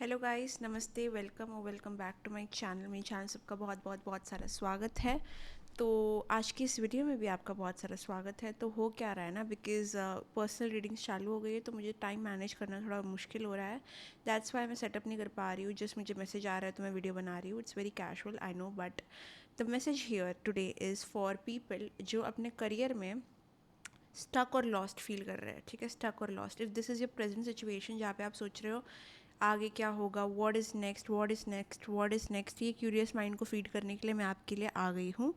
Hello guys, नमस्ते, welcome back to my channel. मेरे channel सबका बहुत बहुत बहुत सारा स्वागत है। तो आज की इस वीडियो में भी आपका बहुत सारा स्वागत है। तो हो क्या रहा है ना, बिकॉज़ पर्सनल रीडिंग्स चालू हो गई है तो मुझे टाइम मैनेज करना थोड़ा मुश्किल हो रहा है। दैट्स वाई मैं सेटअप नहीं कर पा रही हूँ। जस्ट मुझे मैसेज आ रहा है तो मैं वीडियो बना रही हूँ। It's very casual, I know, but the message here today is for people जो अपने करियर में स्टक और लॉस्ट फील कर रहे हैं। ठीक है, स्टक और lost. If this is your present situation जहाँ पे आप सोच रहे हो आगे क्या होगा, what is next, what is next, what is next, ये क्यूरियस माइंड को फीड करने के लिए मैं आपके लिए आ गई हूँ।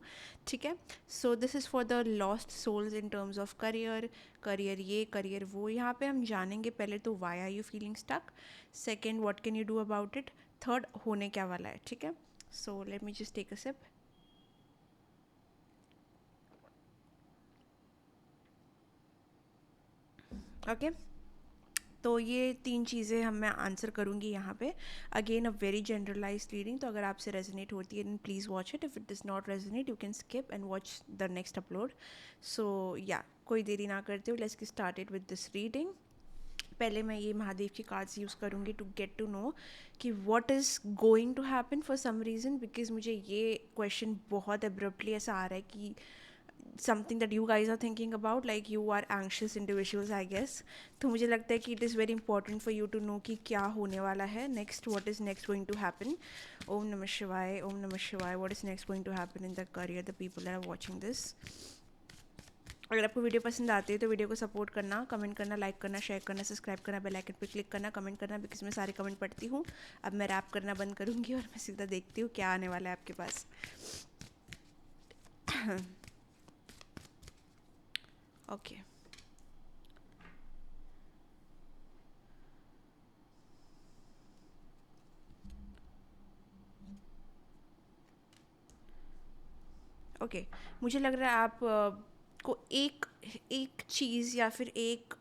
ठीक है, so this is for the lost souls in terms of career. Career ये, करियर वो, यहाँ पे हम जानेंगे पहले तो why are you feeling stuck, second what can you do about it, third होने क्या वाला है। ठीक है, so let me just take a sip. Okay, तो ये तीन चीज़ें मैं आंसर करूँगी यहाँ पे। Again a very generalize reading, तो अगर आपसे रेजोनेट होती है then please watch it. If it does not resonate you can skip and watch the next upload. So yeah, कोई देरी ना करते हुए let's get started with this reading. पहले मैं ये महादेव की कार्ड्स यूज़ करूँगी टू गेट टू नो कि what is going to happen for some reason, because मुझे ये क्वेश्चन बहुत एब्रप्टली ऐसा आ रहा है कि something that you guys are thinking about, like you are anxious individuals I guess. तो मुझे लगता है कि it is very important for you to know कि क्या होने वाला है next, what is next going to happen. ओम नमः शिवाय, ओम नमः शिवाय। What is next going to happen in the career the people that are watching this. अगर आपको वीडियो पसंद आती है तो वीडियो को सपोर्ट करना, कमेंट करना, लाइक करना, शेयर करना, सब्सक्राइब करना, बेल आइकन पर क्लिक करना, कमेंट करना, बिकॉज मैं सारे कमेंट पढ़ती हूँ। अब मैं रैप करना बंद करूँगी और मैं सीधा देखती हूँ क्या आने वाला है आपके पास। ओके, ओके, मुझे लग रहा है आप को एक एक चीज़ या फिर एक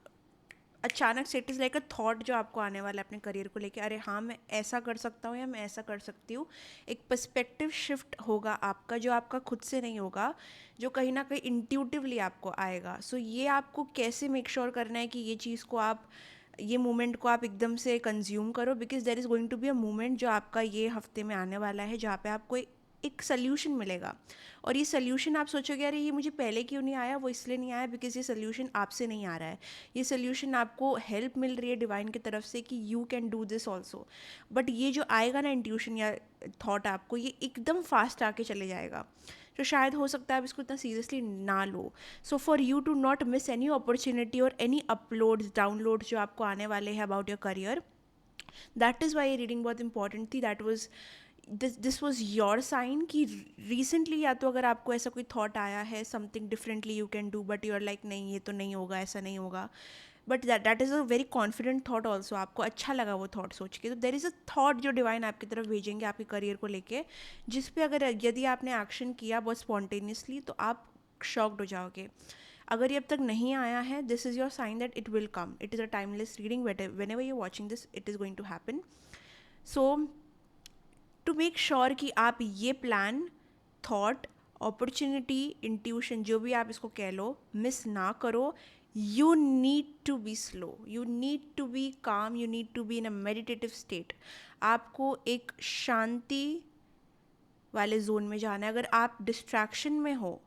अचानक से it is like a thought जो आपको आने वाला है अपने करियर को लेके, अरे हाँ मैं ऐसा कर सकता हूँ या मैं ऐसा कर सकती हूँ। एक पर्सपेक्टिव शिफ्ट होगा आपका जो आपका खुद से नहीं होगा, जो कहीं ना कहीं इंट्यूटिवली आपको आएगा। सो ये आपको कैसे मेक श्योर करना है कि ये चीज़ को आप, ये मोमेंट को आप एकदम से कंज्यूम करो, because there is going to be a moment जो आपका ये हफ्ते में आने वाला है जहाँ पे आपको एक सोल्यूशन मिलेगा। और ये सोल्यूशन आप सोचोगे अरे ये मुझे पहले क्यों नहीं आया, वो इसलिए नहीं आया बिकॉज ये सोल्यूशन आपसे नहीं आ रहा है। ये सोल्यूशन आपको हेल्प मिल रही है डिवाइन की तरफ से कि you can do this also. But ये जो आएगा ना इंट्यूशन या थॉट आपको, ये एकदम फास्ट आके चले जाएगा। तो शायद हो सकता है आप इसको इतना सीरियसली ना लो। So for you to not miss any opportunity और एनी अपलोड्स डाउनलोड्स जो आपको आने वाले हैं about your career, that is why ये रीडिंग बहुत इंपॉर्टेंट थी। That was this was your sign कि रिसेंटली या तो अगर आपको ऐसा कोई थॉट आया है something differently you can do, but you are like नहीं ये तो नहीं होगा, ऐसा नहीं होगा। But that is a very confident thought also, आपको अच्छा लगा वो थॉट सोच के। तो देर इज़ अ थॉट जो डिवाइन आपकी तरफ भेजेंगे आपके करियर को लेके, जिस पे अगर यदि आपने एक्शन किया बहुत स्पॉन्टेनियसली तो आप शॉक्ड हो जाओगे। अगर ये अब तक नहीं आया है, this is your sign that it will come. It is a timeless reading, whenever you watching this it is going to happen. So to make sure कि आप ये प्लान, थॉट, अपॉर्चुनिटी, इंट्यूशन, जो भी आप इसको कह लो, miss ना करो। You need to be slow, you need to be calm, you need to be in a meditative state. आपको एक शांति वाले जोन में जाना है। अगर आप डिस्ट्रैक्शन में हो,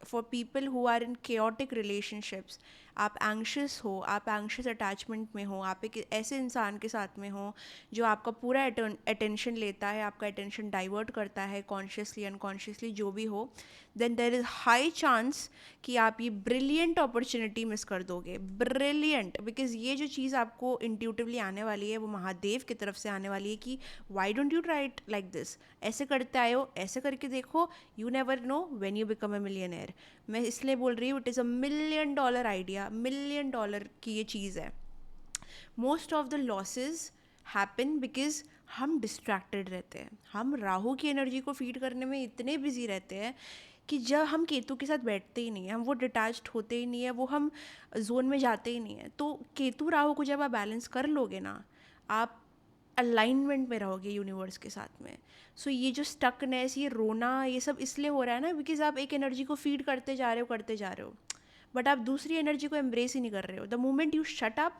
for people who are in chaotic relationships, आप एंग्शियस हो, आप एंग्शियस अटैचमेंट में हो, आप एक ऐसे इंसान के साथ में हो जो आपका पूरा अटेंशन लेता है, आपका अटेंशन डाइवर्ट करता है कॉन्शियसली अनकॉन्शियसली जो भी हो, then there is high chance कि आप ये ब्रिलियंट अपॉर्चुनिटी मिस कर दोगे। ब्रिलियंट, बिकॉज ये जो चीज़ आपको इंट्यूटिवली आने वाली है वो महादेव की तरफ से आने वाली है कि why don't you try it like this, ऐसे करते आए हो, ऐसे करके देखो, you never know when you become a millionaire. मैं इसलिए बोल रही हूँ it is a $1 million idea, $1 million की ये चीज़ है। Most of the losses happen because हम डिस्ट्रैक्टेड रहते हैं, हम राहु की एनर्जी को फीड करने में इतने बिजी रहते हैं कि जब हम केतु के साथ बैठते ही नहीं हैं, हम वो डिटैच्ड होते ही नहीं है, वो हम जोन में जाते ही नहीं है। तो केतु राहु को जब आप बैलेंस कर लोगे ना, आप अलाइनमेंट में रहोगे यूनिवर्स के साथ में। सो ये जो स्टकनेस, ये रोना, ये सब इसलिए हो रहा है ना बिकॉज आप एक एनर्जी को फीड करते जा रहे हो, करते जा रहे हो, बट आप दूसरी एनर्जी को एम्ब्रेस ही नहीं कर रहे हो। The moment you shut up,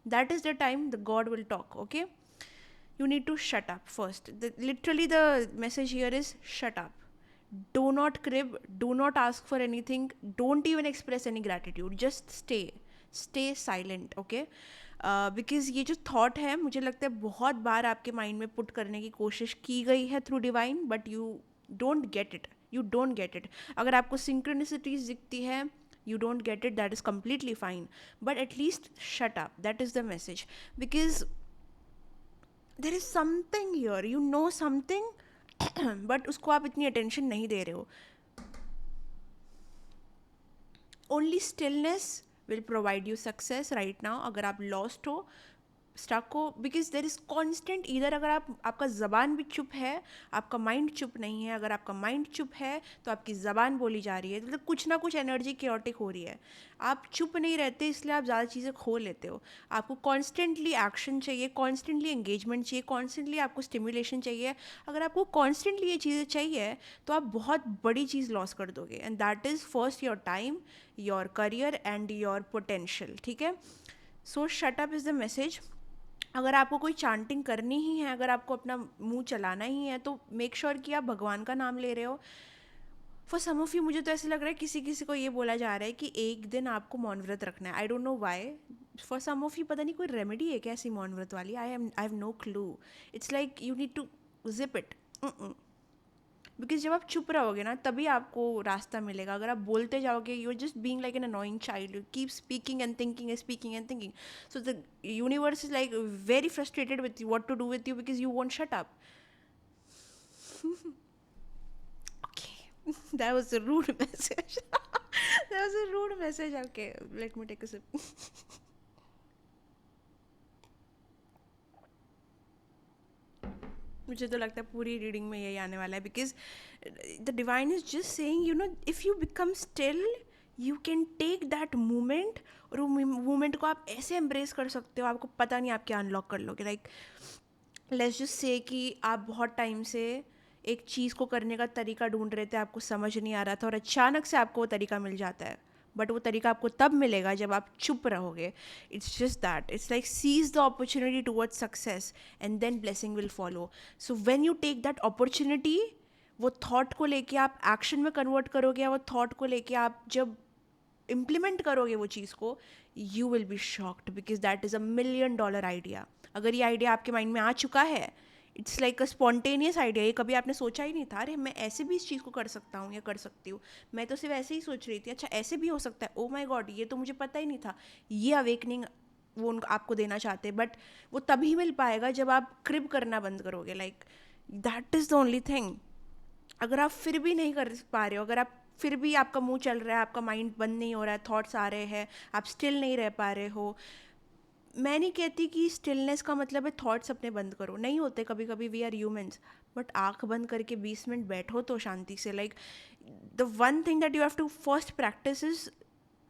that is the time the God will talk. Okay, You need to shut up first. Literally, the message here is shut up. Do not crib, do not ask for anything, don't even express any gratitude. Just stay silent, okay? Because ये जो thought है मुझे लगता है बहुत बार आपके mind में put करने की कोशिश की गई है through divine, but you don't get it. अगर आपको सिंक्रोनिसिटीज दिखती है, you don't get it, that is completely fine, but at least shut up. That is the message, because there is something here, you know something, but उसको आप इतनी attention नहीं दे रहे हो. Only stillness will provide you success right now. अगर आप lost हो, stuck हो, बिकॉज देर इज़ कॉन्स्टेंट इधर. अगर आपका ज़बान भी चुप है, आपका माइंड चुप नहीं है. अगर आपका माइंड चुप है तो आपकी ज़बान बोली जा रही है, मतलब कुछ ना कुछ एनर्जी केओटिक हो रही है. आप चुप नहीं रहते, इसलिए आप ज़्यादा चीज़ें खो लेते हो. आपको कॉन्स्टेंटली एक्शन चाहिए, कॉन्स्टेंटली एंगेजमेंट चाहिए, कॉन्स्टेंटली आपको स्टिमुलेशन चाहिए. अगर आपको कॉन्स्टेंटली ये चीज़ें चाहिए तो आप बहुत बड़ी चीज़ लॉस कर दोगे, and that is first your time, your career and your potential. ठीक है, सो shut up is the message. अगर आपको कोई चांटिंग करनी ही है, अगर आपको अपना मुंह चलाना ही है, तो मेक श्योर कि आप भगवान का नाम ले रहे हो. फॉर सम ऑफ यू, मुझे तो ऐसे लग रहा है किसी किसी को ये बोला जा रहा है कि एक दिन आपको मौन व्रत रखना है. I don't know why. For some of you पता नहीं कोई रेमेडी है क्या ऐसी मौन व्रत वाली. I have no clue. It's like you need to zip it. Because जब आप चुप रहोगे ना, तभी आपको रास्ता मिलेगा. अगर आप बोलते जाओगे, you are just being like an annoying child. You keep speaking and thinking. So the universe is like very frustrated with you, what to do with you, because you won't shut up. Okay, that was a rude message. That was a rude message. Okay, let me take a sip. मुझे तो लगता है पूरी reading में यही आने वाला है, because the divine is just saying, you know, if you become still you can take that moment, और वो मोमेंट को आप ऐसे एम्ब्रेस कर सकते हो, आपको पता नहीं आप क्या अनलॉक कर लोगे. लाइक लेट्स जस्ट से कि आप बहुत टाइम से एक चीज़ को करने का तरीका ढूंढ रहे थे, आपको समझ नहीं आ रहा था, और अचानक से आपको वो तरीका मिल जाता है. बट वो तरीका आपको तब मिलेगा जब आप चुप रहोगे. It's just that. It's like seize the opportunity towards success and then blessing will follow. So when you take that opportunity, वो थॉट को लेके आप एक्शन में कन्वर्ट करोगे, या वो थॉट को लेके आप जब इम्प्लीमेंट करोगे वो चीज़ को, you will be shocked, because that is $1 million idea. अगर ये आइडिया आपके माइंड में आ चुका है, it's like a spontaneous idea. ये कभी आपने सोचा ही नहीं था, अरे मैं ऐसे भी इस चीज़ को कर सकता हूँ या कर सकती हूँ. मैं तो सिर्फ ऐसे ही सोच रही थी, अच्छा ऐसे भी हो सकता है, ओ माई गॉड, ये तो मुझे पता ही नहीं था. ये अवेकनिंग वो उनको आपको देना चाहते हैं, बट वो तभी मिल पाएगा जब आप क्रिब करना बंद करोगे. Like that is the only thing. अगर आप फिर भी नहीं कर पा रहे हो, अगर आप फिर भी आपका मुंह चल रहा है, आपका माइंड बंद नहीं हो रहा है, थॉट्स आ रहे हैं, आप स्टिल नहीं रह पा रहे हो, मैं नहीं कहती कि स्टिलनेस का मतलब है थॉट्स अपने बंद करो. नहीं होते, कभी कभी वी आर ह्यूमंस, बट आँख बंद करके 20 मिनट बैठो तो शांति से. Like the one thing that you have to first practice is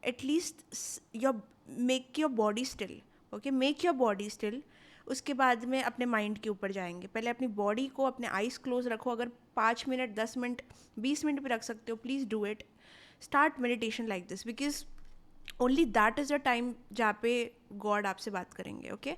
at least your make your body still. Okay, make your body still. उसके बाद में अपने माइंड के ऊपर जाएंगे. पहले अपनी बॉडी को, अपने आइज़ क्लोज रखो. अगर 5 मिनट, 10 मिनट, 20 मिनट भी रख सकते हो, please do it. Start meditation like this, because only that is the time जहाँ पे गॉड आपसे बात करेंगे. ओके,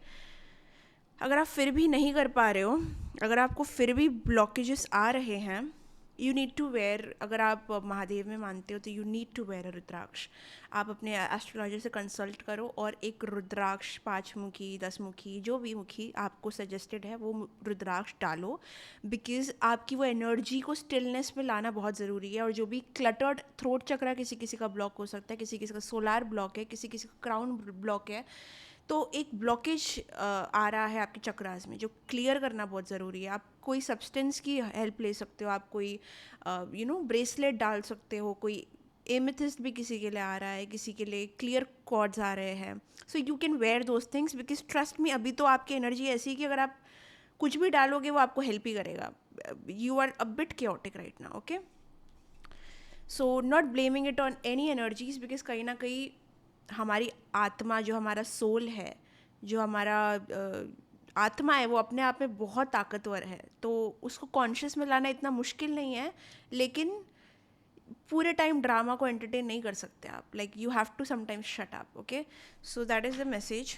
अगर आप फिर भी नहीं कर पा रहे हो, अगर आपको फिर भी ब्लॉकेजेस आ रहे हैं, यू नीड टू वेयर, अगर आप महादेव में मानते हो तो यू नीड टू वेयर अ रुद्राक्ष. आप अपने एस्ट्रोलॉजर से कंसल्ट करो और एक रुद्राक्ष 5 मुखी, 10 मुखी, जो भी मुखी आपको सजेस्टेड है वो रुद्राक्ष डालो. बिकॉज आपकी वो एनर्जी को स्टिलनेस में लाना बहुत ज़रूरी है. और जो भी क्लटर्ड थ्रोट चक्रा, किसी किसी का ब्लॉक हो सकता है, किसी किसी का सोलार ब्लॉक है, किसी किसी का क्राउन ब्लॉक है, तो एक ब्लॉकेज आ रहा है आपके चक्रास में, जो क्लियर करना बहुत ज़रूरी है. आप कोई सब्सटेंस की हेल्प ले सकते हो, आप कोई ब्रेसलेट डाल सकते हो, कोई एमेथिस्ट भी किसी के लिए आ रहा है, किसी के लिए क्लियर कॉर्ड्स आ रहे हैं. So you can wear those things, because trust me, अभी तो आपकी एनर्जी ऐसी है कि अगर आप कुछ भी डालोगे वो आपको हेल्प ही करेगा. You are a bit chaotic right now. Okay, so not blaming it on any energies, because कहीं ना कहीं हमारी आत्मा, जो हमारा सोल है, जो हमारा आत्मा है, वो अपने आप में बहुत ताकतवर है. तो उसको कॉन्शियस में लाना इतना मुश्किल नहीं है, लेकिन पूरे टाइम ड्रामा को एंटरटेन नहीं कर सकते आप. Like you have to sometimes shut up. Okay, so that is the message.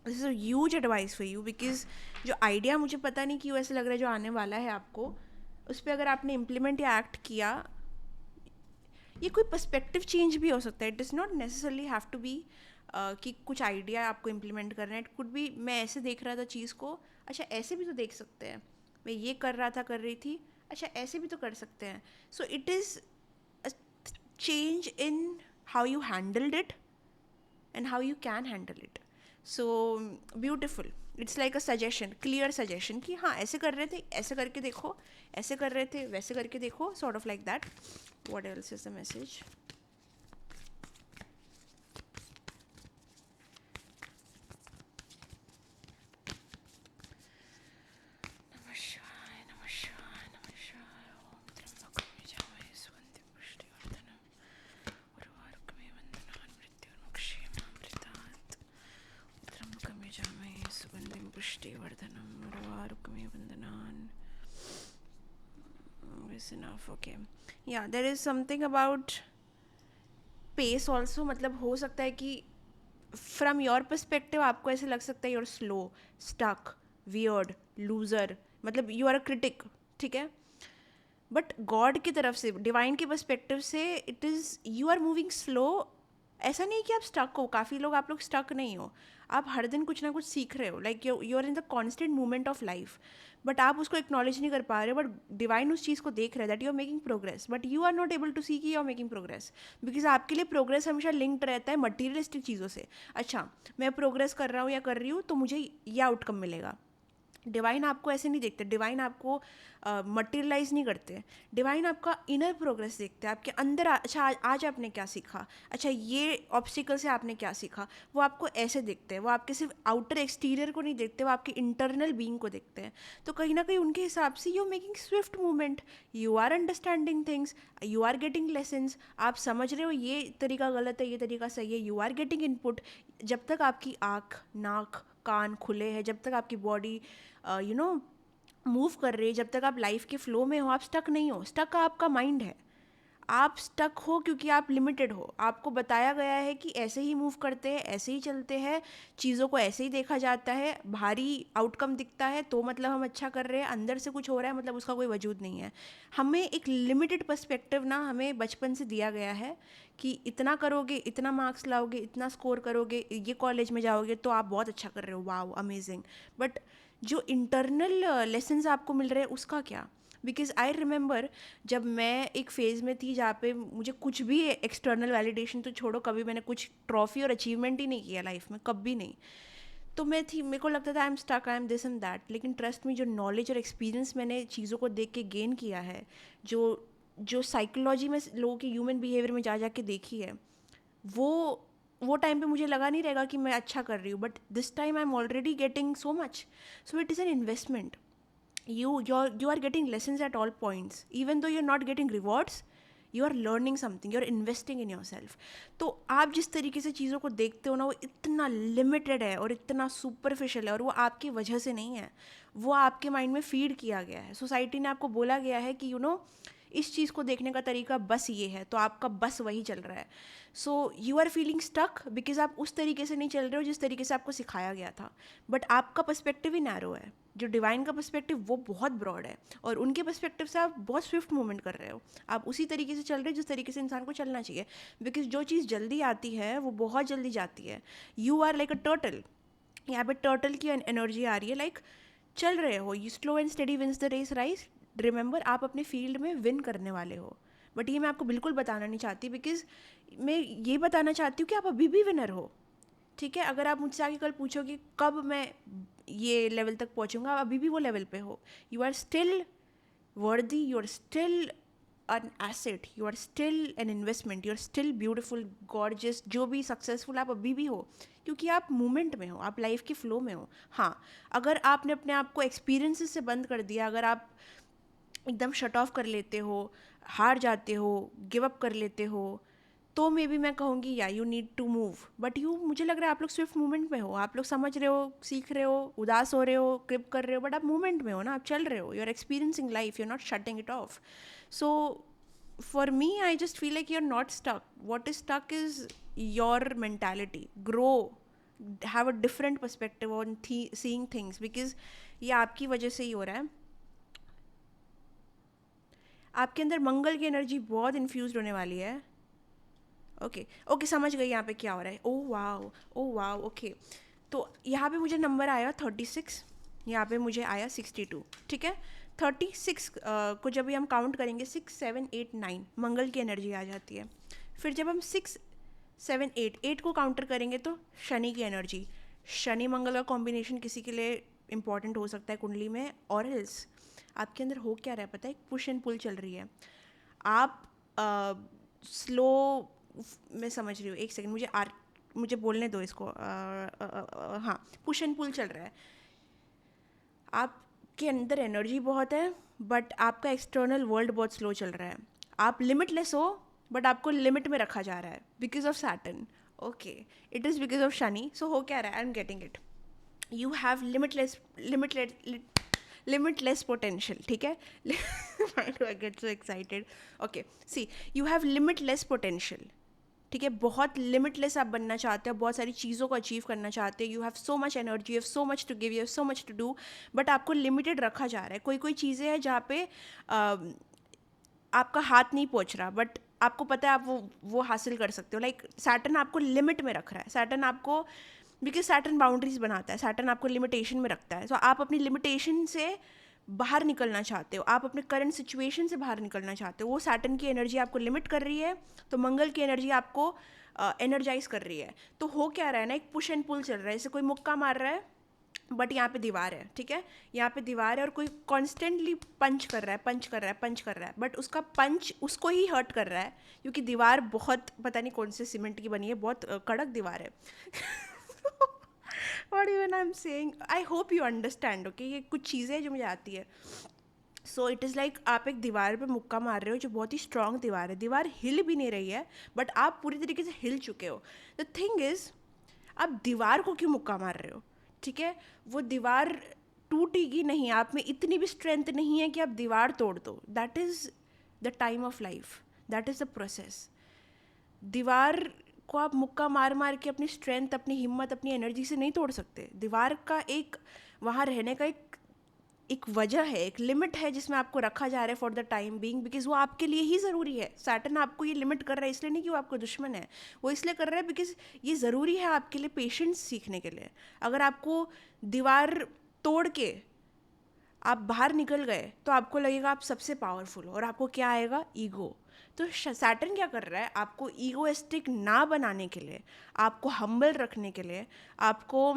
This is a huge advice for you, because जो आइडिया मुझे पता नहीं क्यों ऐसे लग रहा है जो आने वाला है आपको, उस पर अगर आपने इम्प्लीमेंट या एक्ट किया, ये कोई पर्सपेक्टिव चेंज भी हो सकता है. It is not necessarily have to be कि कुछ आइडिया आपको इम्प्लीमेंट करना है. इट कुड बी मैं ऐसे देख रहा था चीज़ को, अच्छा ऐसे भी तो देख सकते हैं. मैं ये कर रहा था, कर रही थी, अच्छा ऐसे भी तो कर सकते हैं. So it is a change in how you handled it and how you can handle it. So beautiful. It's like a suggestion, clear suggestion कि हाँ ऐसे कर रहे थे, ऐसे करके देखो, ऐसे कर रहे थे, वैसे करके देखो, sort of like that. What else is the message? नमः शिवाय, नमः शिवाय. ओम त्र्यंबकं यजामहे सुगन्धिं पुष्टिवर्धनम् उर्वारुकमिव बन्धनान् मृत्युर्मुक्षीयमामृतात्. त्र्यंबकं यजामहे सुगन्धिं पुष्टिवर्धनम् उर्वारुकमिव बन्धनान्. Is enough. Okay. Yeah, there is something about pace also. मतलब हो सकता है कि फ्रॉम योर पर्सपेक्टिव आपको ऐसे लग सकता है you are slow, stuck, weird, loser, मतलब यू आर अ क्रिटिक. ठीक है, बट गॉड की तरफ से, डिवाइन के पर्सपेक्टिव से, it is you are moving slow. ऐसा नहीं कि आप स्टक हो. काफ़ी लोग, आप लोग स्टक नहीं हो. आप हर दिन कुछ ना कुछ सीख रहे हो. Like you are in the constant movement of life, but आप उसको एक्नॉलेज नहीं कर पा रहे हो. बट डिवाइन उस चीज़ को देख रहे हैं that you are making progress, but you are not able to see कि you are making progress. Because आपके लिए प्रोग्रेस हमेशा लिंक्ड रहता है मटीरियलिस्टिक चीज़ों से. अच्छा मैं प्रोग्रेस कर रहा हूँ या कर रही हूँ तो मुझे ये आउटकम मिलेगा. डिवाइन आपको ऐसे नहीं देखते. डिवाइन आपको मटेरियलाइज नहीं करते. डिवाइन आपका इनर प्रोग्रेस देखते हैं, आपके अंदर. अच्छा आज आपने क्या सीखा, अच्छा ये ऑब्स्टिकल से आपने क्या सीखा, वो आपको ऐसे देखते हैं. वो आपके सिर्फ आउटर एक्सटीरियर को नहीं देखते, वो आपके इंटरनल बीइंग को देखते हैं. तो कहीं ना कहीं उनके हिसाब से you making swift movement, you are understanding things, you are getting lessons. आप समझ रहे हो ये तरीका गलत है, ये तरीका सही है. You are getting input. जब तक आपकी आँख, नाक, कान खुले हैं, जब तक आपकी बॉडी मूव कर रही है, जब तक आप लाइफ के फ्लो में हो, आप स्टक नहीं हो. स्टक आपका माइंड है. आप स्टक हो क्योंकि आप लिमिटेड हो. आपको बताया गया है कि ऐसे ही मूव करते हैं, ऐसे ही चलते हैं, चीज़ों को ऐसे ही देखा जाता है. भारी आउटकम दिखता है तो मतलब हम अच्छा कर रहे हैं, अंदर से कुछ हो रहा है मतलब उसका कोई वजूद नहीं है. हमें एक लिमिटेड पर्सपेक्टिव ना हमें बचपन से दिया गया है कि इतना करोगे, इतना मार्क्स लाओगे, इतना स्कोर करोगे, ये कॉलेज में जाओगे तो आप बहुत अच्छा कर रहे हो, वाओ अमेजिंग. बट जो इंटरनल लेसन्स आपको मिल रहे हैं उसका क्या. बिकॉज आई रिमेंबर जब मैं एक फ़ेज़ में थी जहाँ पे मुझे कुछ भी एक्सटर्नल वैलिडेशन तो छोड़ो, कभी मैंने कुछ ट्रॉफी और अचीवमेंट ही नहीं किया लाइफ में, कभी नहीं. तो मैं थी, मेरे को लगता था I am stuck, I am this and that. लेकिन ट्रस्ट में जो नॉलेज और एक्सपीरियंस मैंने चीज़ों को देख के गेन किया है, जो जो साइकोलॉजी में लोगों के ह्यूमन बिहेवियर में जा जा के देखी है, वो वो टाइम पे मुझे लगा नहीं रहेगा कि मैं अच्छा कर रही हूँ. But this time I am already getting so much. So it is an investment. You are getting lessons at all points. Even though you're not getting rewards, you are learning something, you're investing in yourself. तो आप जिस तरीके से चीज़ों को देखते हो ना, वो इतना लिमिटेड है और इतना सुपरफिशियल है, और वो आपकी वजह से नहीं है. वो आपके माइंड में फीड किया गया है. सोसाइटी ने आपको बोला गया है कि इस चीज़ को देखने का तरीका बस ये है, तो आपका बस वही चल रहा है. So you are feeling stuck because आप उस तरीके से नहीं चल रहे हो जिस तरीके से आपको सिखाया गया था. बट आपका पर्सपेक्टिव ही नैरो है. जो डिवाइन का पर्सपेक्टिव वो बहुत ब्रॉड है, और उनके पर्सपेक्टिव से आप बहुत स्विफ्ट मूवमेंट कर रहे हो. आप उसी तरीके से चल रहे हो जिस तरीके से इंसान को चलना चाहिए. बिकॉज जो चीज़ जल्दी आती है वो बहुत जल्दी जाती है. You are like a turtle. यहाँ पे टर्टल की एनर्जी आ रही है. लाइक चल रहे हो, you slow and steady wins the race. Rise, remember आप अपने फील्ड में विन करने वाले हो. बट ये मैं आपको बिल्कुल बताना नहीं चाहती, बिकॉज मैं ये बताना चाहती हूँ कि आप अभी भी विनर हो. ठीक है, अगर आप मुझसे आगे कल पूछोगे कब मैं ये लेवल तक पहुँचूंगा, आप अभी भी वो लेवल पे हो. You are still worthy, you are still an asset, you are still an investment, you are still beautiful, gorgeous, जो भी सक्सेसफुल आप अभी भी हो, क्योंकि आप मूवमेंट में हो, आप लाइफ के फ्लो में हो. हाँ, अगर आपने अपने आप को एक्सपीरियंसेस से बंद कर दिया, अगर आप एकदम शट ऑफ कर लेते हो, हार जाते हो, गिव अप कर लेते हो, तो मे बी मैं कहूँगी या you need to move. But मुझे लग रहा है आप लोग स्विफ्ट मूवमेंट में हो. आप लोग समझ रहे हो, सीख रहे हो, उदास हो रहे हो, क्रिप कर रहे हो, बट आप मूवमेंट में हो ना, आप चल रहे हो. You are experiencing life, you are not shutting it off. So for me, I just feel like you're not stuck. What is stuck is your mentality. Grow, have a different perspective on seeing things, because ये आपकी वजह से ही हो रहा है. आपके अंदर मंगल की एनर्जी बहुत इन्फ्यूज होने वाली है. ओके ओके, समझ गई यहाँ पे क्या हो रहा है. Oh wow, oh wow, okay. तो यहाँ पे मुझे नंबर आया 36, यहाँ पे मुझे आया 62. ठीक है, 36 को जब भी हम काउंट करेंगे 6 7 8 9 मंगल की एनर्जी आ जाती है. फिर जब हम 6 7 8 को काउंटर करेंगे तो शनि की एनर्जी. शनि मंगल का कॉम्बिनेशन किसी के लिए इंपॉर्टेंट हो सकता है कुंडली में, और एल्स आपके अंदर हो क्या रहा है पता है, पुश एंड पुल चल रही है. आप स्लो, मैं समझ रही हूँ, एक सेकंड मुझे बोलने दो इसको. हाँ, पुश एंड पुल चल रहा है. आपके अंदर एनर्जी बहुत है बट आपका एक्सटर्नल वर्ल्ड बहुत स्लो चल रहा है. आप लिमिटलेस हो बट आपको लिमिट में रखा जा रहा है because of Saturn. Okay, it is because of Shani. So हो क्या रहा है, I am getting it. You have limitless potential. ठीक है, why do I get so excited? Okay, see, you have limitless potential. ठीक है, बहुत लिमिटलेस आप बनना चाहते हो, बहुत सारी चीज़ों को अचीव करना चाहते हो. You have so much energy, you have so much to give, you have so much to do, but आपको लिमिटेड रखा जा रहा है. कोई कोई चीज़ें हैं जहाँ पे आपका हाथ नहीं पहुँच रहा, बट आपको पता है आप वो हासिल कर सकते हो. लाइक सैटर्न आपको लिमिट में रख रहा है. सैटर्न आपको, बिकॉज सैटर्न बाउंड्रीज बनाता है, सैटर्न आपको लिमिटेशन में रखता है. सो आप अपनी लिमिटेशन से बाहर निकलना चाहते हो, आप अपने करंट सिचुएशन से बाहर निकलना चाहते हो. वो सैटर्न की एनर्जी आपको लिमिट कर रही है, तो मंगल की एनर्जी आपको एनर्जाइज कर रही है. तो हो क्या रहा है ना, एक पुश एंड पुल चल रहा है. जैसे कोई मुक्का मार रहा है बट यहाँ पे दीवार है. ठीक है, यहाँ पे दीवार है और कोई कॉन्स्टेंटली पंच कर रहा है, बट उसका पंच उसको ही हर्ट कर रहा है क्योंकि दीवार बहुत, पता नहीं कौन से सीमेंट की बनी है, बहुत कड़क दीवार है. What even I'm saying, I hope you understand. Okay, ये कुछ चीज़ें हैं जो मुझे आती है. सो इट इज़ लाइक आप एक दीवार पे मुक्का मार रहे हो जो बहुत ही स्ट्रॉन्ग दीवार है. दीवार हिल भी नहीं रही है बट आप पूरी तरीके से हिल चुके हो. द थिंग इज़, आप दीवार को क्यों मुक्का मार रहे हो? ठीक है, वो दीवार टूटेगी नहीं, आप में इतनी भी स्ट्रेंथ नहीं है कि आप दीवार तोड़ दो. That is the time of life, that is the process. दीवार को आप मुक्का मार मार के अपनी स्ट्रेंथ, अपनी हिम्मत, अपनी एनर्जी से नहीं तोड़ सकते. दीवार का एक वहाँ रहने का एक वजह है, एक लिमिट है जिसमें आपको रखा जा रहा है for the time being, because वो आपके लिए ही ज़रूरी है. सैटर्न आपको ये लिमिट कर रहा है इसलिए नहीं कि वो आपको दुश्मन है, वो इसलिए कर रहा है बिकॉज ये ज़रूरी है आपके लिए पेशेंस सीखने के लिए. अगर आपको दीवार तोड़ के आप बाहर निकल गए तो आपको लगेगा आप सबसे पावरफुल हो, और आपको क्या आएगा, ईगो. तो सैटर्न क्या कर रहा है, आपको ईगोइस्टिक ना बनाने के लिए, आपको हम्बल रखने के लिए, आपको,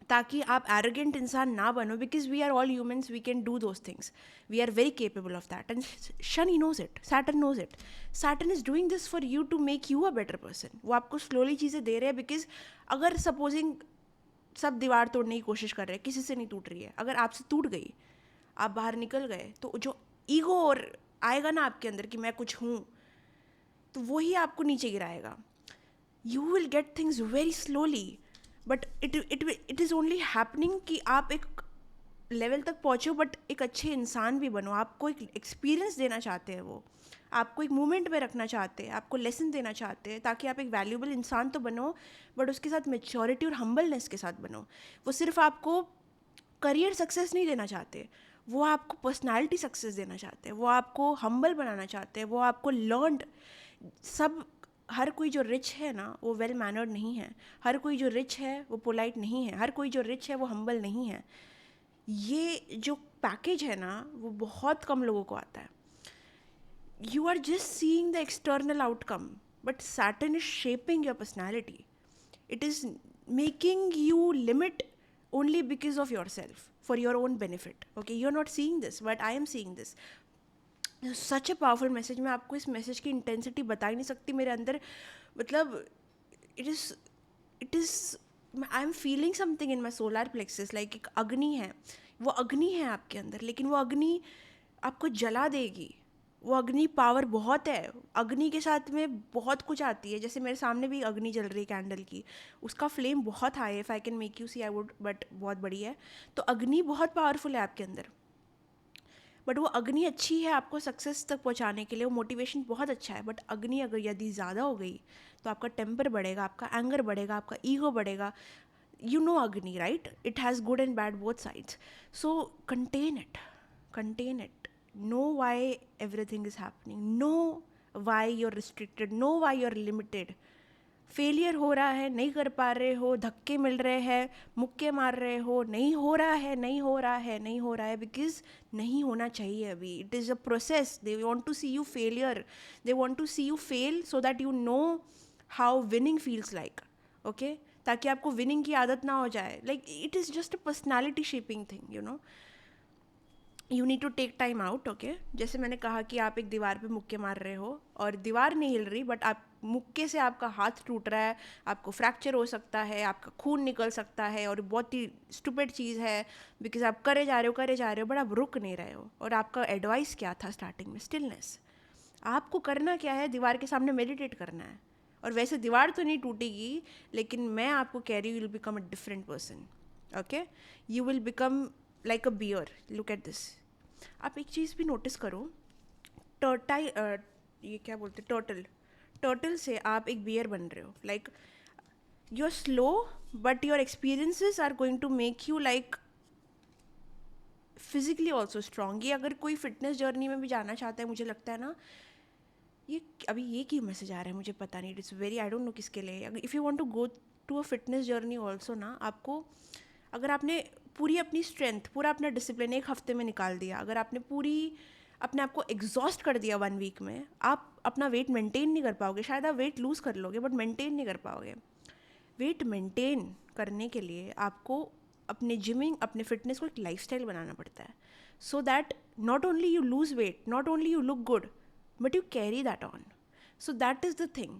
ताकि आप एरोगेंट इंसान ना बनो. Because we are all humans, we can do those things, we are very capable of that, and Shani knows it, Saturn knows it. Saturn is doing this for you to make you a better person. वो आपको slowly चीज़ें दे रहे हैं. Because अगर supposing सब दीवार तोड़ने की कोशिश कर रहे हैं, किसी से नहीं टूट रही है, अगर आपसे टूट गई, आप बाहर निकल गए, तो जो ईगो और आएगा ना आपके अंदर कि मैं कुछ हूँ, तो वो ही आपको नीचे गिराएगा. You will get things very slowly, but it is only happening कि आप एक लेवल तक पहुँचो, बट एक अच्छे इंसान भी बनो. आपको एक एक्सपीरियंस देना चाहते हैं, वो आपको एक मोमेंट में रखना चाहते हैं, आपको लेसन देना चाहते हैं, ताकि आप एक वैल्यूएबल इंसान तो बनो, बट उसके साथ मेच्योरिटी और हम्बलनेस के साथ बनो. वो सिर्फ आपको करियर सक्सेस नहीं देना चाहते, वो आपको पर्सनालिटी सक्सेस देना चाहते हैं, वो आपको हम्बल बनाना चाहते हैं, वो आपको लर्नड. सब, हर कोई जो रिच है ना वो वेल मैनर्ड नहीं है, हर कोई जो रिच है वो पोलाइट नहीं है, हर कोई जो रिच है वो हम्बल नहीं है. ये जो पैकेज है ना वो बहुत कम लोगों को आता है. You are just seeing the external outcome, but Saturn is shaping your personality. It is making you limit only because of yourself, for your own benefit. Okay, you're not seeing this but I am seeing this. Such a powerful message. मैं आपको इस message की intensity बता ही नहीं सकती. मेरे अंदर, मतलब, it is I am feeling something in my solar plexus. Like एक अग्नि है, वो अग्नि है आपके अंदर, लेकिन वो अग्नि आपको जला देगी. वो अग्नि पावर बहुत है. अग्नि के साथ में बहुत कुछ आती है. जैसे मेरे सामने भी अग्नि जल रही है कैंडल की, उसका फ्लेम बहुत हाई है. If I can make you see I would, but बहुत बड़ी है. तो अग्नि बहुत पावरफुल है आपके अंदर. बट वो अग्नि अच्छी है आपको सक्सेस तक पहुंचाने के लिए, वो मोटिवेशन बहुत अच्छा है, बट अग्नि अगर यदि ज़्यादा हो गई तो आपका टेम्पर बढ़ेगा, आपका एंगर बढ़ेगा, आपका ईगो बढ़ेगा. You know Agni, right? It has good and bad both sides. So contain it. Contain it. Know why everything is happening. Know why you're restricted. Know why you're limited. Failure हो रहा है, नहीं कर पा रहे हो, धक्के मिल रहे हैं, मुक्के मार रहे हो, नहीं हो रहा है, नहीं हो रहा है, नहीं हो रहा है, बिकॉज नहीं होना चाहिए अभी. It is a process. They want to see you failure. They want to see you fail so that you know how winning feels like. Okay, ताकि आपको विनिंग की आदत ना हो जाए. Like it is just a personality shaping thing, you know. You need to take time out. Okay, जैसे मैंने कहा कि आप एक दीवार पे मुक्के मार रहे हो और दीवार नहीं हिल रही, बट आप मुक्के से आपका हाथ टूट रहा है, आपको फ्रैक्चर हो सकता है, आपका खून निकल सकता है, और बहुत ही स्टूपिड चीज़ है बिकॉज आप करे जा रहे हो, बट आप रुक नहीं रहे हो. और आपका एडवाइस क्या था स्टार्टिंग में? स्टिलनेस. आपको करना क्या है? दीवार के सामने मेडिटेट करना है. और वैसे दीवार तो नहीं टूटेगी, लेकिन मैं आपको कह रही हूँ, you will become a different person. Okay, you will become like a bear. Look at this. आप एक चीज़ भी नोटिस करो. टर्टाई ये क्या बोलते, टर्टल. टर्टल से आप एक बियर बन रहे हो. Like you are slow, but your experiences are going to make you like physically also strong. ये अगर कोई फिटनेस जर्नी में भी जाना चाहता है, मुझे लगता है ना, ये अभी ये क्यों मैसेज आ रहा है मुझे पता नहीं. It's very, I don't know किसके लिए. अगर if you want to go to a fitness journey also ना, आपको अगर आपने पूरी अपनी स्ट्रेंथ, पूरा अपना डिसिप्लिन एक हफ्ते में निकाल दिया, अगर आपने पूरी अपने आप को एग्जॉस्ट कर दिया 1 वीक में, आप अपना वेट मेंटेन नहीं कर पाओगे. शायद आप वेट लूज़ कर लोगे, बट मेंटेन नहीं कर पाओगे. वेट मेंटेन करने के लिए आपको अपने जिमिंग, अपने फिटनेस को एक लाइफस्टाइल बनाना पड़ता है. So that not only you lose weight, not only you look good, but you carry that on. So that is the thing.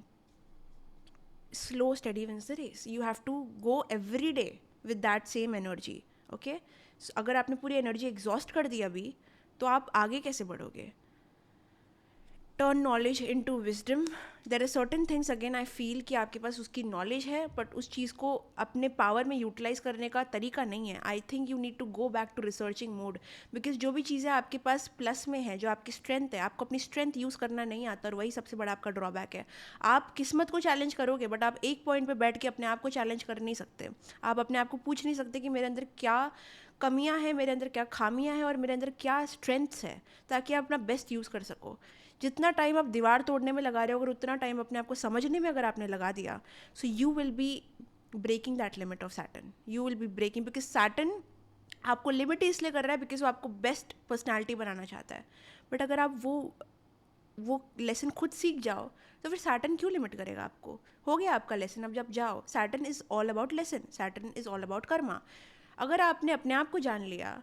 Slow, steady wins the race. You have to go every day with that same energy. Okay? So अगर आपने पूरी energy exhaust कर दी अभी, तो आप आगे कैसे बढ़ोगे? Turn knowledge into wisdom. There are certain things, again I feel कि आपके पास उसकी नॉलेज है, बट उस चीज़ को अपने पावर में यूटिलाइज करने का तरीका नहीं है. I think you need to go back to researching mode. Because जो भी चीज़ें आपके पास प्लस में है, जो आपकी स्ट्रेंथ है, आपको अपनी स्ट्रेंथ यूज़ करना नहीं आता, और वही सबसे बड़ा आपका ड्रॉबैक है. आप किस्मत को चैलेंज करोगे, बट आप एक पॉइंट पर बैठ के अपने आप को चैलेंज कर नहीं सकते. आप अपने आप को पूछ नहीं सकते कि मेरे अंदर क्या कमियां हैं, मेरे अंदर क्या खामियां हैं, और मेरे अंदर क्या स्ट्रेंथ्स है, ताकि आप अपना बेस्ट यूज़ कर सको. जितना टाइम आप दीवार तोड़ने में लगा रहे हो, अगर उतना टाइम अपने आप को समझने में अगर आपने लगा दिया, so you will be breaking that limit of Saturn. You will be breaking, because Saturn आपको लिमिट इसलिए कर रहा है बिकॉज वो आपको बेस्ट पर्सनैलिटी बनाना चाहता है. बट अगर आप वो लेसन खुद सीख जाओ, तो फिर सैटर्न क्यों लिमिट करेगा आपको? हो गया आपका लेसन. अब जब जाओ, Saturn is all about lesson, Saturn is all about Karma. अगर आपने अपने आप को जान लिया,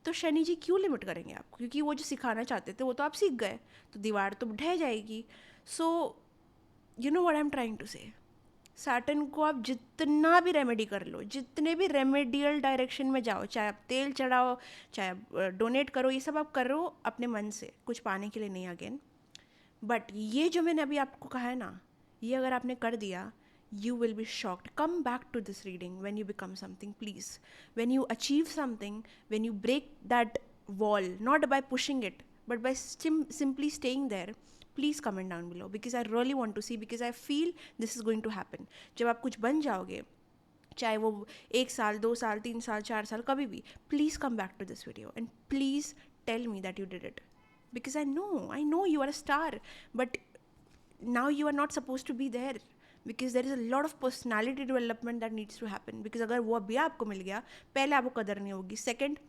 तो शनि जी क्यों लिमिट करेंगे आपको? क्योंकि वो जो सिखाना चाहते थे वो तो आप सीख गए, तो दीवार तो ढह जाएगी. So you know what I am trying to say. Saturn को आप जितना भी रेमेडी कर लो, जितने भी रेमेडियल डायरेक्शन में जाओ, चाहे आप तेल चढ़ाओ, चाहे आप डोनेट करो, ये सब आप करो अपने मन से, कुछ पाने के लिए नहीं अगेन. बट ये जो मैंने अभी आपको कहा है ना, ये अगर आपने कर दिया, you will be shocked. Come back to this reading when you become something, please. When you achieve something, when you break that wall, not by pushing it, but by simply staying there, please comment down below, because I really want to see, because I feel this is going to happen. जब आप कुछ बन जाओगे, चाहे वो 1 साल, 2 साल, 3 साल, 4 साल, कभी भी, please come back to this video and please tell me that you did it. Because I know you are a star, but now you are not supposed to be there. Because there is a lot of personality development that needs to happen. Because अगर वो अभी आपको मिल गया, पहले आपको कदर नहीं होगी. सेकंड,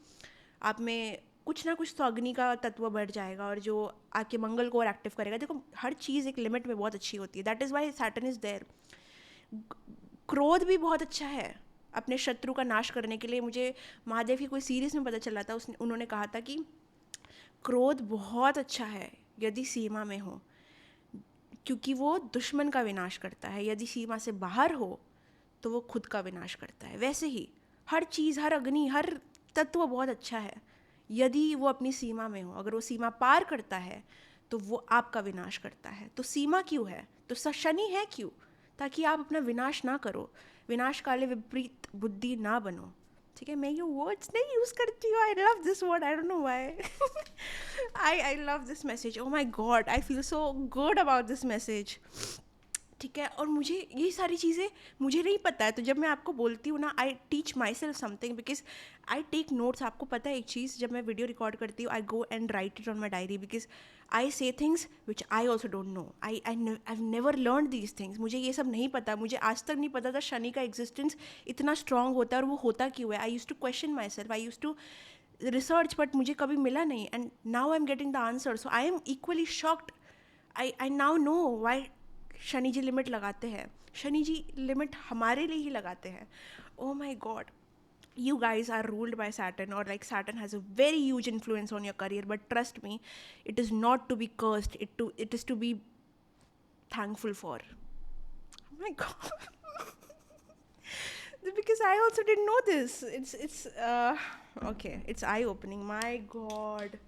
आप में कुछ ना कुछ तो अग्नि का तत्व बढ़ जाएगा, और जो आपके मंगल को और एक्टिव करेगा. देखो, हर चीज़ एक लिमिट में बहुत अच्छी होती है. That is why Saturn is there. क्रोध भी बहुत अच्छा है अपने शत्रु का नाश करने के लिए. मुझे महादेव की कोई सीरीज़ में पता चला था, उन्होंने कहा था कि क्रोध बहुत अच्छा है यदि सीमा में हो, क्योंकि वो दुश्मन का विनाश करता है. यदि सीमा से बाहर हो तो वो खुद का विनाश करता है. वैसे ही हर चीज़, हर अग्नि, हर तत्व बहुत अच्छा है यदि वो अपनी सीमा में हो. अगर वो सीमा पार करता है तो वो आपका विनाश करता है. तो सीमा क्यों है? तो शनि है क्यों? ताकि आप अपना विनाश ना करो, विनाश काले विपरीत बुद्धि ना बनो. ठीक है, मैं ये वर्ड्स नहीं यूज़ करती हूँ. I love this word, I don't know why. I love this message. Oh my god, I feel so good about this message. ठीक है, और मुझे ये सारी चीज़ें मुझे नहीं पता है, तो जब मैं आपको बोलती हूँ ना, I teach myself something because I take notes. आपको पता है एक चीज़, जब मैं वीडियो रिकॉर्ड करती हूँ, I go and write it on my diary because I say things which I also don't know. I have never learn these things. मुझे ये सब नहीं पता, मुझे आज तक नहीं पता था शनि का एग्जिस्टेंस इतना स्ट्रांग होता है और वो होता क्यों है. I use to question myself, I use to research, but मुझे कभी मिला नहीं. And now I am getting the answer, so I am equally shocked. I now know why Shani ji limit लगाते हैं. शनि जी लिमिट हमारे लिए ही लगाते हैं. ओ my God, you guys are ruled by Saturn, or like Saturn has a very huge influence on your career, but trust me, it is not to be cursed, it is to be thankful for. Oh my god. Because I also didn't know this. It's okay, it's eye opening. My god.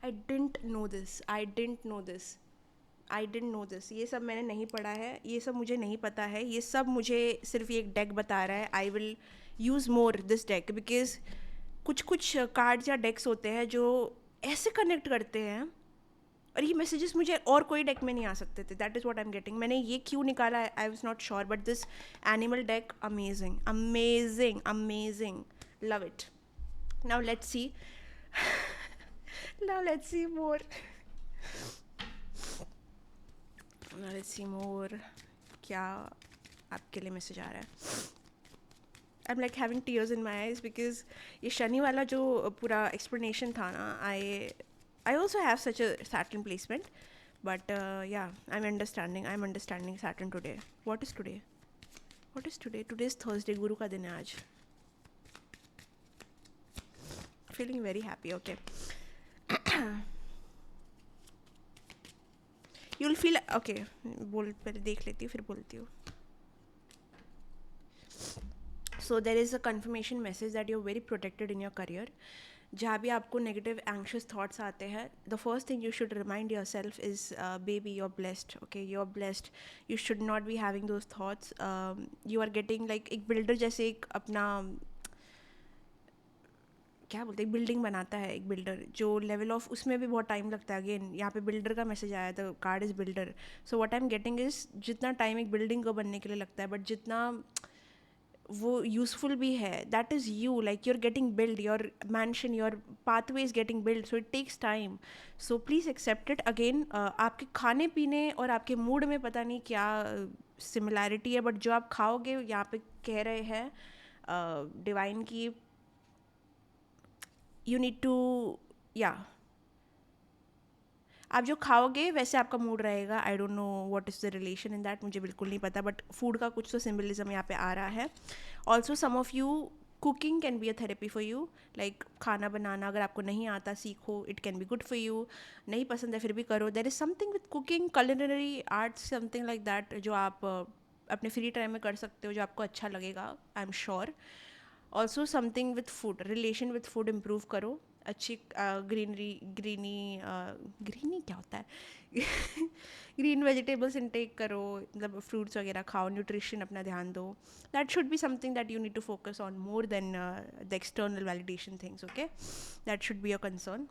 I didn't know this. I didn't know this. ये सब मैंने नहीं पढ़ा है, ये सब मुझे नहीं पता है. ये सब मुझे सिर्फ एक डेक बता रहा है. I will use more this deck because कुछ कुछ कार्ड्स या डेक्स होते हैं जो ऐसे कनेक्ट करते हैं, और ये मैसेजेस मुझे और कोई डेक में नहीं आ सकते थे. That is what I am getting. मैंने ये क्यों निकाला, I was not sure, but this animal deck amazing amazing amazing. Love it. Now let's see. Now let's see more. Let's see more. क्या आपके लिए मैसेज आ रहा है. I am like having tears in my eyes because ये शनि वाला जो पूरा एक्सप्लेनेशन था ना, I also have such a Saturn placement, but या आई am understanding Saturn today. What is today? Today is Thursday. Guru का दिन है आज. Feeling very happy. Okay, you will feel. Okay, बोल पहले देख लेती हूँ फिर बोलती हूँ. So there is a confirmation message that you are very protected in your career. जहाँ भी आपको नेगेटिव एंक्शियस थाट्स आते हैं, the first thing you should remind yourself is baby you are blessed. Okay, you are blessed. You should not be having those thoughts. You are getting like एक builder जैसे एक अपना क्या बोलते हैं, building बनाता है एक बिल्डर, जो लेवल ऑफ उसमें भी बहुत टाइम लगता है. अगेन यहाँ पे बिल्डर का मैसेज आया, the card is builder. So what I am getting is जितना टाइम एक बिल्डिंग को बनने के लिए लगता है, बट जितना वो यूजफुल भी है, that is you. Like you are getting build your mansion, your pathway is getting build, so it takes time. So please accept it. Again आपके खाने पीने और आपके मूड में पता नहीं क्या सिमिलैरिटी है, बट जो आप खाओगे, यहाँ पे कह रहे हैं डिवाइन की, यू नीड टू, या आप जो खाओगे वैसे आपका मूड रहेगा. आई don't know what is the relation in that, मुझे बिल्कुल नहीं पता, बट फूड का कुछ तो सिम्बलिज्म यहाँ पे आ रहा है. Also some of you, cooking can be a therapy for you. Like खाना बनाना अगर आपको नहीं आता, सीखो. It can be good for you. नहीं पसंद है फिर भी करो. There is something with cooking, culinary arts, something like that, जो आप अपने फ्री टाइम में कर सकते हो, जो आपको अच्छा लगेगा. I am sure. Also something with food, relation with food improve करो. अच्छी ग्रीनी क्या होता है ग्रीन वेजिटेबल्स इनटेक करो, मतलब फ्रूट्स वगैरह खाओ. न्यूट्रिशन अपना ध्यान दो. That should be something that you need to focus on more than the external validation things. Okay, that should be your concern.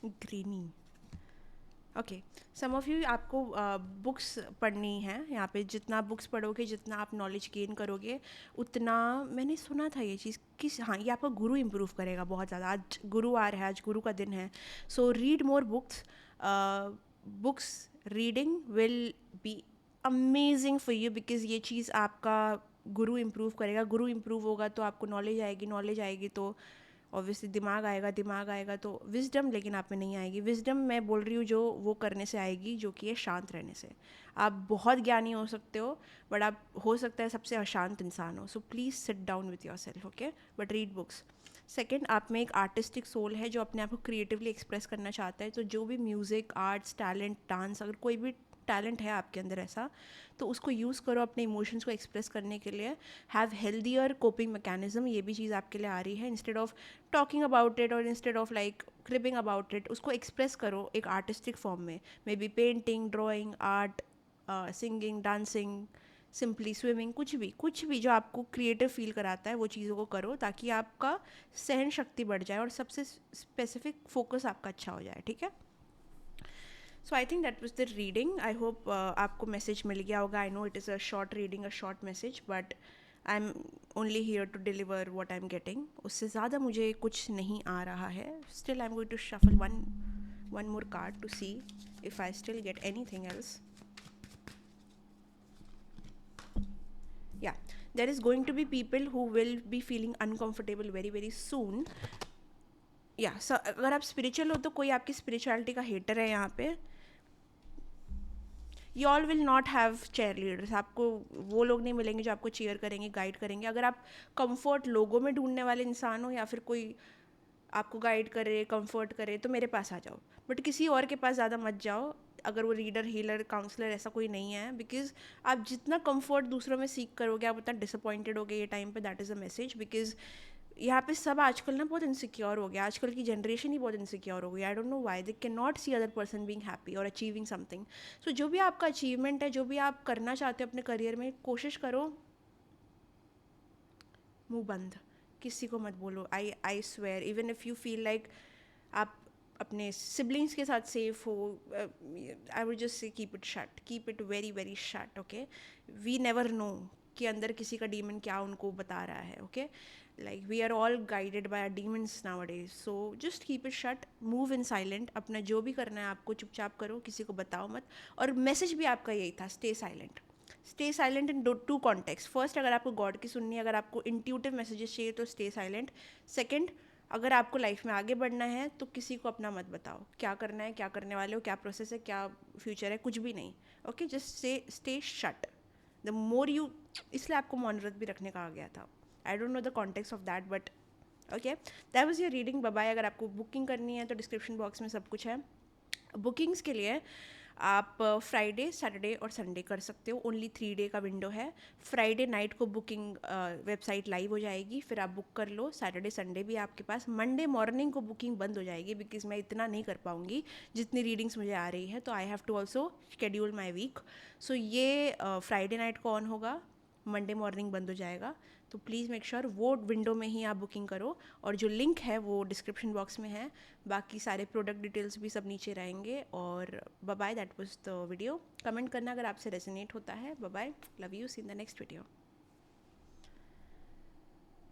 Greeny. Okay, some of you, आपको books पढ़नी है. यहाँ पे जितना बुक्स पढ़ोगे, जितना आप नॉलेज गेन करोगे, उतना, मैंने सुना था ये चीज़ कि हाँ, ये आपका गुरु इम्प्रूव करेगा बहुत ज़्यादा. आज गुरुवार है, आज गुरु का दिन है. So read more books. Books reading will be amazing for you because ये चीज़ आपका गुरु इम्प्रूव करेगा. गुरु इम्प्रूव होगा तो आपको नॉलेज आएगी तो ऑब्वियसली दिमाग आएगा तो विजडम, लेकिन आप में नहीं आएगी. विजडम मैं बोल रही हूँ जो वो करने से आएगी, जो कि है शांत रहने से. आप बहुत ज्ञानी हो सकते हो, बट आप हो सकता है सबसे अशांत इंसान हो. So please sit down with your self. Okay, but read books. Second, आप में एक आर्टिस्टिक सोल है जो अपने आप को क्रिएटिवली एक्सप्रेस करना चाहता है. तो जो भी म्यूज़िक, आर्ट्स, टैलेंट, डांस, अगर कोई भी टैलेंट है आपके अंदर ऐसा, तो उसको यूज़ करो अपने इमोशंस को एक्सप्रेस करने के लिए. Have healthier coping mechanism. ये भी चीज़ आपके लिए आ रही है. Instead of talking about it और instead of like creeping about it, उसको एक्सप्रेस करो एक आर्टिस्टिक फॉर्म में. Maybe painting, drawing, art, singing, dancing, simply swimming, कुछ भी जो आपको क्रिएटिव फील कराता है वो चीज़ों को करो, ताकि आपका सहन शक्ति बढ़ जाए और सबसे स्पेसिफिक फोकस आपका अच्छा हो जाए, ठीक है। So I think that was the reading. I hope आपको मैसेज मिल गया होगा। I know it is a short reading, a short message, but I am only here to deliver what I am getting. उससे ज़्यादा मुझे कुछ नहीं आ रहा है। Still I am going to shuffle one more card to see if I still get anything else. Yeah, there is going to be people who will be feeling uncomfortable very very soon. Yeah, so अगर आप spiritual हो तो कोई आपकी spirituality का hater है यहाँ पे। You all will not have chair leaders. आपको वो लोग नहीं मिलेंगे जो आपको चेयर करेंगे, गाइड करेंगे। अगर आप कंफर्ट लोगों में ढूंढने वाले इंसान हो या फिर कोई आपको गाइड करे, कंफर्ट करे, तो मेरे पास आ जाओ, बट किसी और के पास ज़्यादा मत जाओ अगर वो रीडर, हीलर, काउंसलर ऐसा कोई नहीं है। बिकॉज आप जितना कंफर्ट दूसरों में सीख करोगे आप उतना डिसअपॉइंटेड होगे ये टाइम पे। That is a message. Because यहाँ पे सब आजकल ना बहुत इनसिक्योर हो गया। आजकल की जनरेशन ही बहुत इनसिक्योर हो गई। I don't know why they can not see other person being happy और अचीविंग समथिंग। सो जो भी आपका अचीवमेंट है, जो भी आप करना चाहते हो अपने करियर में, कोशिश करो मुंह बंद, किसी को मत बोलो। I swear, even if you feel like आप अपने सिबलिंग्स के साथ सेफ हो, I would just say keep it shut, keep it very very shut, okay. We never know कि अंदर किसी का डीमन क्या उनको बता रहा है, okay. Like we are all guided by our demons nowadays. So just keep it shut, move in silent. अपना जो भी करना है आपको चुपचाप करो, किसी को बताओ मत। और मैसेज भी आपका यही था, stay silent. Stay silent into context. First, अगर आपको गॉड की सुननी है, अगर आपको इंट्यूटिव मैसेजेस चाहिए तो स्टे साइलेंट। सेकेंड, अगर आपको लाइफ में आगे बढ़ना है तो किसी को अपना मत बताओ, क्या करना है, क्या करने वाले हो, क्या प्रोसेस है, क्या फ्यूचर है, कुछ भी नहीं, okay. Just stay shut. The more you, इसलिए आपको मौन व्रत भी रखने का आ गया था। I don't know the context of that, but okay, that was your reading. Bye bye. अगर आपको बुकिंग करनी है तो डिस्क्रिप्शन बॉक्स में सब कुछ है। बुकिंग्स के लिए आप फ्राइडे, सैटरडे और संडे कर सकते हो। ओनली 3 डे का विंडो है। फ्राइडे नाइट को बुकिंग वेबसाइट लाइव हो जाएगी, फिर आप बुक कर लो। सैटरडे संडे भी आपके पास। मंडे मॉर्निंग को बुकिंग बंद हो जाएगी, बिकॉज मैं इतना नहीं कर पाऊँगी जितनी रीडिंग्स मुझे आ रही है। तो I have to also schedule my week. So ये फ्राइडे नाइट को ऑन होगा, मंडे मॉर्निंग बंद हो जाएगा। तो प्लीज़ मेक श्योर वो विंडो में ही आप बुकिंग करो। और जो लिंक है वो डिस्क्रिप्शन बॉक्स में है। बाकी सारे प्रोडक्ट डिटेल्स भी सब नीचे रहेंगे। और bye bye, that was the video. Comment करना अगर आपसे रेजोनेट होता है। Bye bye, love you, see in the next video.